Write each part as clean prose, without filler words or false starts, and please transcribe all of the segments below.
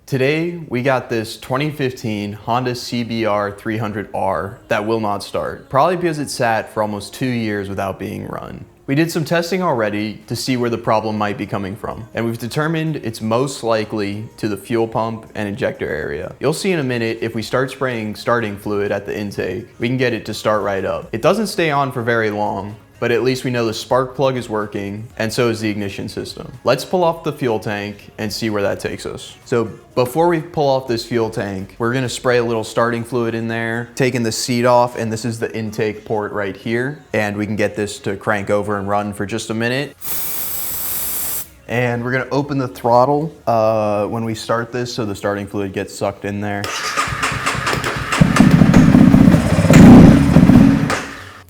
Today, we got this 2015 Honda CBR300R that will not start, probably because it sat for almost 2 years without being run. We did some testing already to see where the problem might be coming from, and we've determined it's most likely to the fuel pump and injector area. You'll see in a minute if we start spraying starting fluid at the intake, we can get it to start right up. It doesn't stay on for very long, but at least we know the spark plug is working, and so is the ignition system. Let's pull off the fuel tank and see where that takes us. So before we pull off this fuel tank, we're gonna spray a little starting fluid in there, taking the seat off, and this is the intake port right here. And we can get this to crank over and run for just a minute. And we're gonna open the throttle when we start this so the starting fluid gets sucked in there.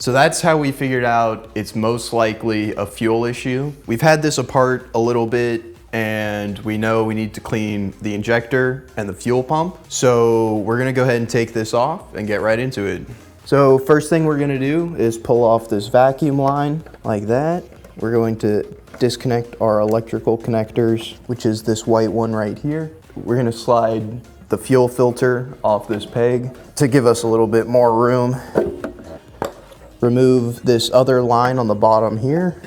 So that's how we figured out it's most likely a fuel issue. We've had this apart a little bit and we know we need to clean the injector and the fuel pump. So we're gonna go ahead and take this off and get right into it. So first thing we're gonna do is pull off this vacuum line like that. We're going to disconnect our electrical connectors, which is this white one right here. We're gonna slide the fuel filter off this peg to give us a little bit more room. Remove this other line on the bottom here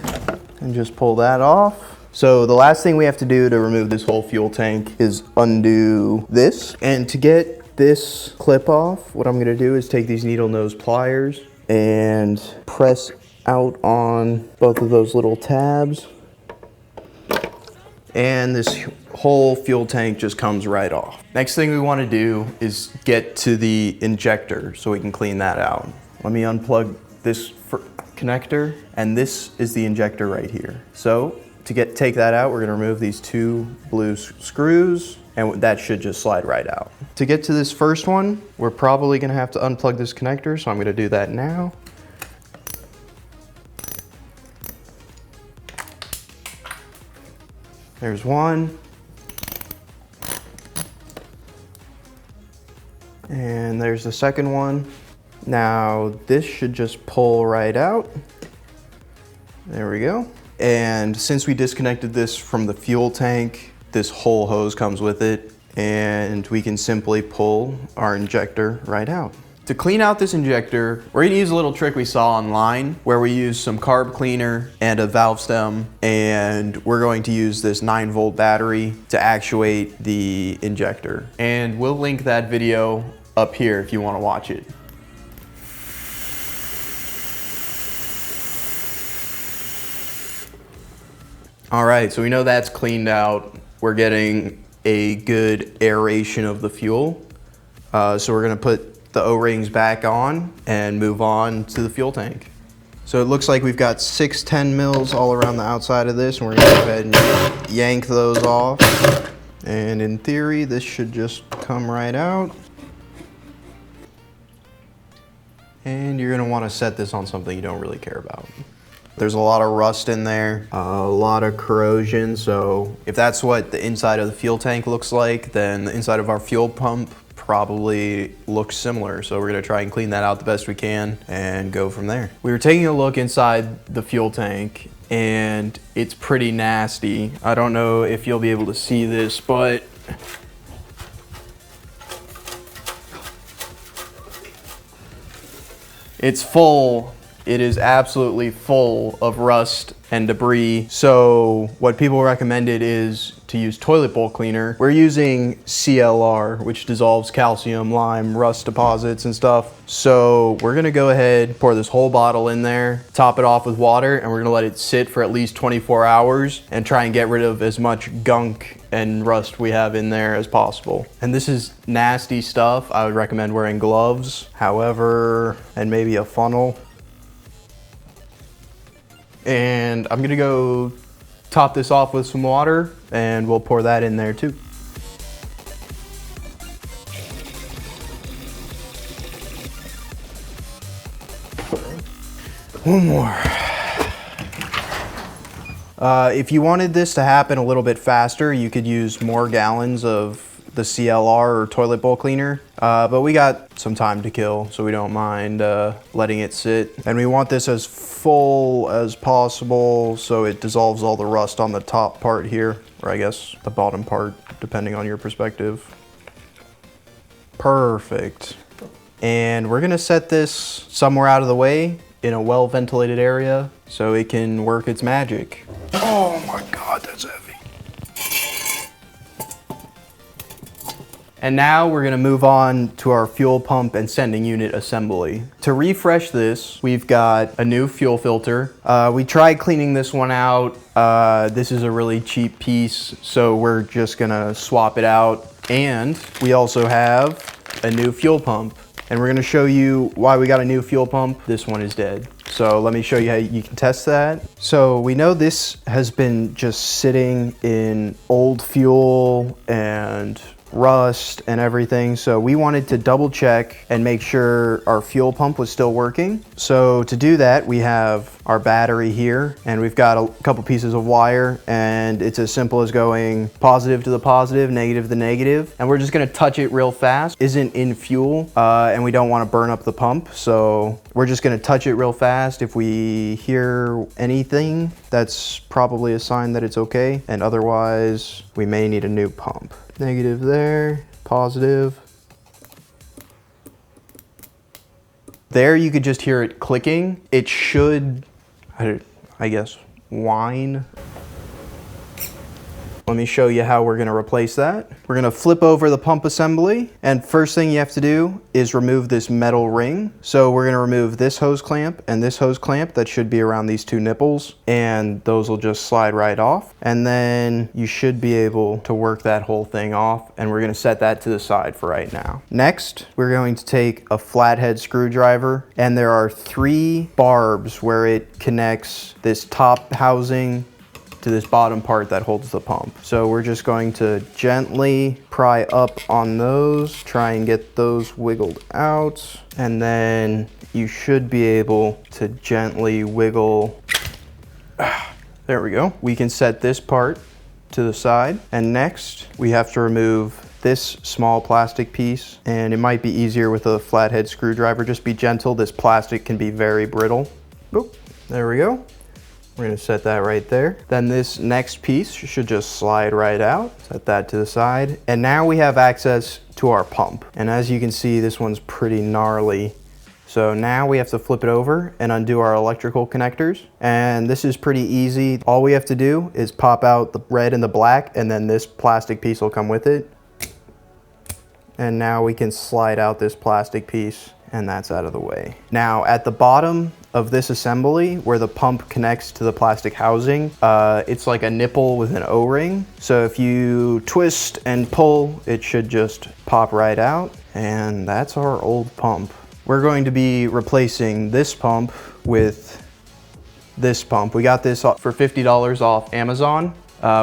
and just pull that off. So the last thing we have to do to remove this whole fuel tank is undo this. And to get this clip off, what I'm gonna do is take these needle nose pliers and press out on both of those little tabs. And this whole fuel tank just comes right off. Next thing we wanna do is get to the injector so we can clean that out. Let me unplug this connector, and this is the injector right here. So to take that out, we're gonna remove these two blue screws, and that should just slide right out. To get to this first one, we're probably gonna have to unplug this connector, so I'm gonna do that now. There's one. And there's the second one. Now this should just pull right out. There we go. And since we disconnected this from the fuel tank, this whole hose comes with it, and we can simply pull our injector right out. To clean out this injector, we're gonna use a little trick we saw online where we use some carb cleaner and a valve stem, and we're going to use this 9-volt battery to actuate the injector. And we'll link that video up here if you wanna watch it. All right, so we know that's cleaned out. We're getting a good aeration of the fuel. So we're gonna put the O-rings back on and move on to the fuel tank. So it looks like we've got 6 10 mils all around the outside of this, and we're gonna go ahead and yank those off. And in theory, this should just come right out. And you're gonna wanna set this on something you don't really care about. There's a lot of rust in there, a lot of corrosion, so if that's what the inside of the fuel tank looks like, then the inside of our fuel pump probably looks similar. So we're gonna try and clean that out the best we can and go from there. We were taking a look inside the fuel tank and it's pretty nasty. I don't know if you'll be able to see this, but it's full. It is absolutely full of rust and debris. So what people recommended is to use toilet bowl cleaner. We're using CLR, which dissolves calcium, lime, rust deposits and stuff. So we're gonna go ahead, pour this whole bottle in there, top it off with water, and we're gonna let it sit for at least 24 hours and try and get rid of as much gunk and rust we have in there as possible. And this is nasty stuff. I would recommend wearing gloves, however, and maybe a funnel. And I'm gonna go top this off with some water and we'll pour that in there too. One more. If you wanted this to happen a little bit faster, you could use more gallons of the CLR or toilet bowl cleaner, but we got some time to kill, so we don't mind letting it sit. And we want this as full as possible so it dissolves all the rust on the top part here, or I guess the bottom part, depending on your perspective. Perfect. And we're gonna set this somewhere out of the way in a well-ventilated area so it can work its magic. Oh my God, that's heavy. And now we're gonna move on to our fuel pump and sending unit assembly. To refresh this, we've got a new fuel filter. We tried cleaning this one out. This is a really cheap piece, so we're just gonna swap it out. And we also have a new fuel pump. And we're gonna show you why we got a new fuel pump. This one is dead. So let me show you how you can test that. So we know this has been just sitting in old fuel and rust and everything. So we wanted to double check and make sure our fuel pump was still working. So to do that, we have our battery here and we've got a couple pieces of wire, and it's as simple as going positive to the positive, negative to the negative. And we're just gonna touch it real fast. Isn't in fuel and we don't wanna burn up the pump. So we're just gonna touch it real fast. If we hear anything, that's probably a sign that it's okay. And otherwise, we may need a new pump. Negative there, positive. There you could just hear it clicking. It should, I guess, whine. Let me show you how we're gonna replace that. We're gonna flip over the pump assembly, and first thing you have to do is remove this metal ring. So we're gonna remove this hose clamp and this hose clamp that should be around these two nipples, and those will just slide right off. And then you should be able to work that whole thing off, and we're gonna set that to the side for right now. Next, we're going to take a flathead screwdriver, and there are 3 barbs where it connects this top housing to this bottom part that holds the pump. So we're just going to gently pry up on those, try and get those wiggled out, and then you should be able to gently wiggle. There we go. We can set this part to the side, and next we have to remove this small plastic piece, and it might be easier with a flathead screwdriver. Just be gentle. This plastic can be very brittle. Boop. There we go. We're gonna set that right there. Then this next piece should just slide right out. Set that to the side. And now we have access to our pump. And as you can see, this one's pretty gnarly. So now we have to flip it over and undo our electrical connectors. And this is pretty easy. All we have to do is pop out the red and the black, and then this plastic piece will come with it. And now we can slide out this plastic piece, and that's out of the way. Now at the bottom of this assembly, where the pump connects to the plastic housing, it's like a nipple with an O-ring. So if you twist and pull, it should just pop right out. And that's our old pump. We're going to be replacing this pump with this pump. We got this for $50 off Amazon,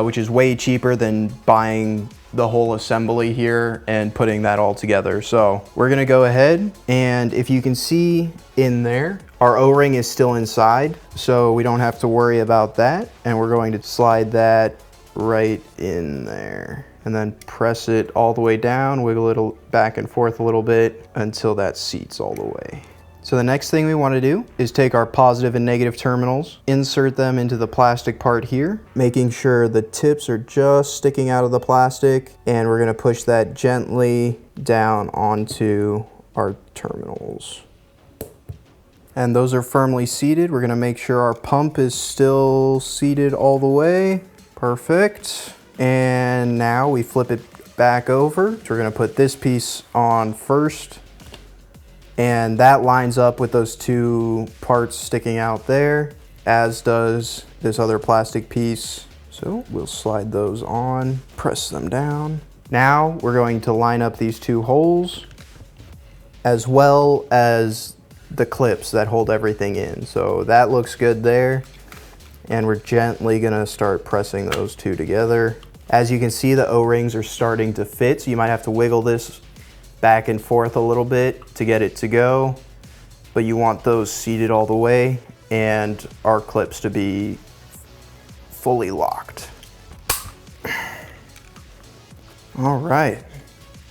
which is way cheaper than buying the whole assembly here and putting that all together. So we're gonna go ahead, and if you can see in there, our O-ring is still inside, so we don't have to worry about that. And we're going to slide that right in there, and then press it all the way down, wiggle it back and forth a little bit until that seats all the way. So the next thing we want to do is take our positive and negative terminals, insert them into the plastic part here, making sure the tips are just sticking out of the plastic, and we're going to push that gently down onto our terminals. And those are firmly seated. We're going to make sure our pump is still seated all the way. Perfect. And now we flip it back over. So we're going to put this piece on first. And that lines up with those 2 parts sticking out there, as does this other plastic piece. So we'll slide those on, press them down. Now we're going to line up these 2 holes, as well as the clips that hold everything in. So that looks good there. And we're gently gonna start pressing those 2 together. As you can see, the O-rings are starting to fit, so you might have to wiggle this back and forth a little bit to get it to go, but you want those seated all the way and our clips to be fully locked. All right,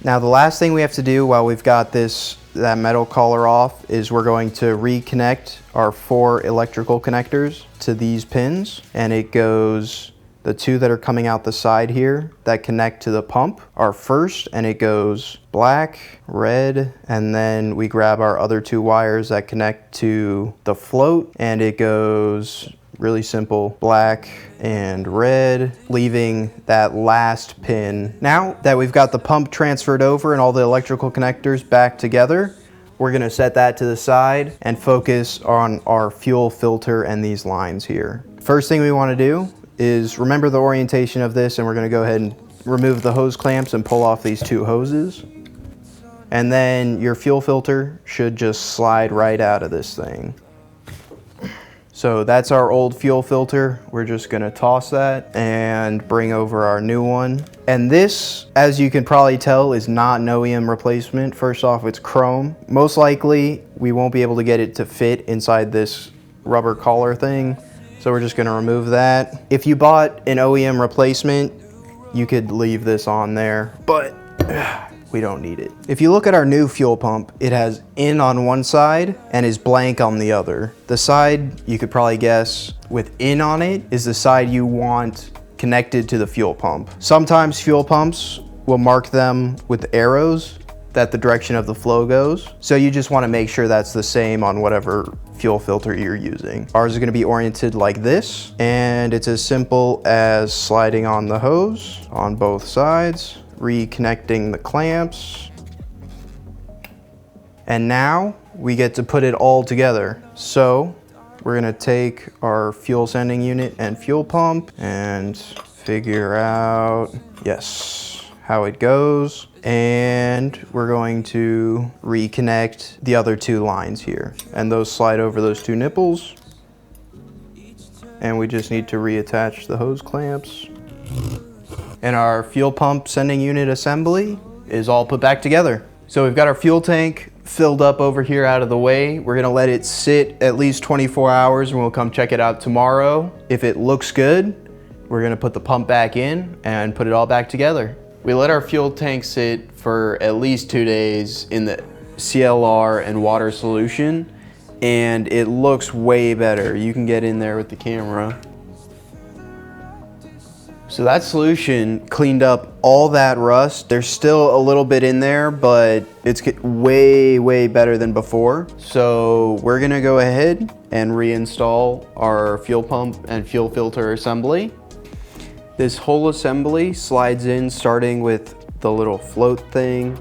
Now the last thing we have to do while we've got that metal collar off is we're going to reconnect our 4 electrical connectors to these pins, and it goes, the 2 that are coming out the side here that connect to the pump are first, and it goes black, red, and then we grab our other 2 wires that connect to the float, and it goes really simple, black and red, leaving that last pin. Now that we've got the pump transferred over and all the electrical connectors back together, we're gonna set that to the side and focus on our fuel filter and these lines here. First thing we wanna do is remember the orientation of this, and we're gonna go ahead and remove the hose clamps and pull off these 2 hoses. And then your fuel filter should just slide right out of this thing. So that's our old fuel filter. We're just gonna toss that and bring over our new one. And this, as you can probably tell, is not an OEM replacement. First off, it's chrome. Most likely, we won't be able to get it to fit inside this rubber collar thing. So we're just gonna remove that. If you bought an OEM replacement, you could leave this on there, but we don't need it. If you look at our new fuel pump, it has in on one side and is blank on the other. The side, you could probably guess, with in on it is the side you want connected to the fuel pump. Sometimes fuel pumps will mark them with arrows that the direction of the flow goes. So you just wanna make sure that's the same on whatever fuel filter you're using. Ours is gonna be oriented like this, and it's as simple as sliding on the hose on both sides, reconnecting the clamps, and now we get to put it all together. So we're gonna take our fuel sending unit and fuel pump and figure out, yes, how it goes. And we're going to reconnect the other 2 lines here, and those slide over those 2 nipples. And we just need to reattach the hose clamps. And our fuel pump sending unit assembly is all put back together. So we've got our fuel tank filled up over here out of the way. We're gonna let it sit at least 24 hours and we'll come check it out tomorrow. If it looks good, we're gonna put the pump back in and put it all back together. We let our fuel tank sit for at least 2 days in the CLR and water solution, and it looks way better. You can get in there with the camera. So that solution cleaned up all that rust. There's still a little bit in there, but it's way, way better than before. So we're gonna go ahead and reinstall our fuel pump and fuel filter assembly. This whole assembly slides in starting with the little float thing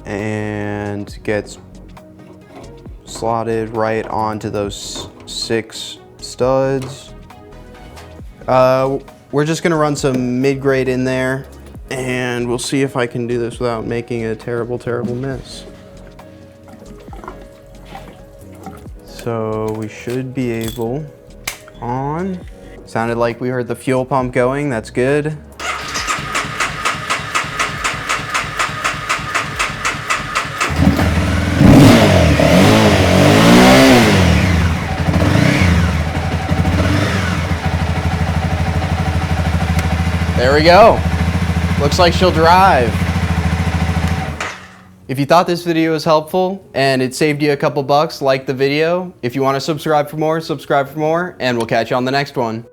and gets slotted right onto those 6 studs. We're just gonna run some mid-grade in there, and we'll see if I can do this without making a terrible, terrible mess. So we should be able on. Sounded like we heard the fuel pump going, that's good. There we go. Looks like she'll drive. If you thought this video was helpful and it saved you a couple bucks, like the video. If you want to subscribe for more, and we'll catch you on the next one.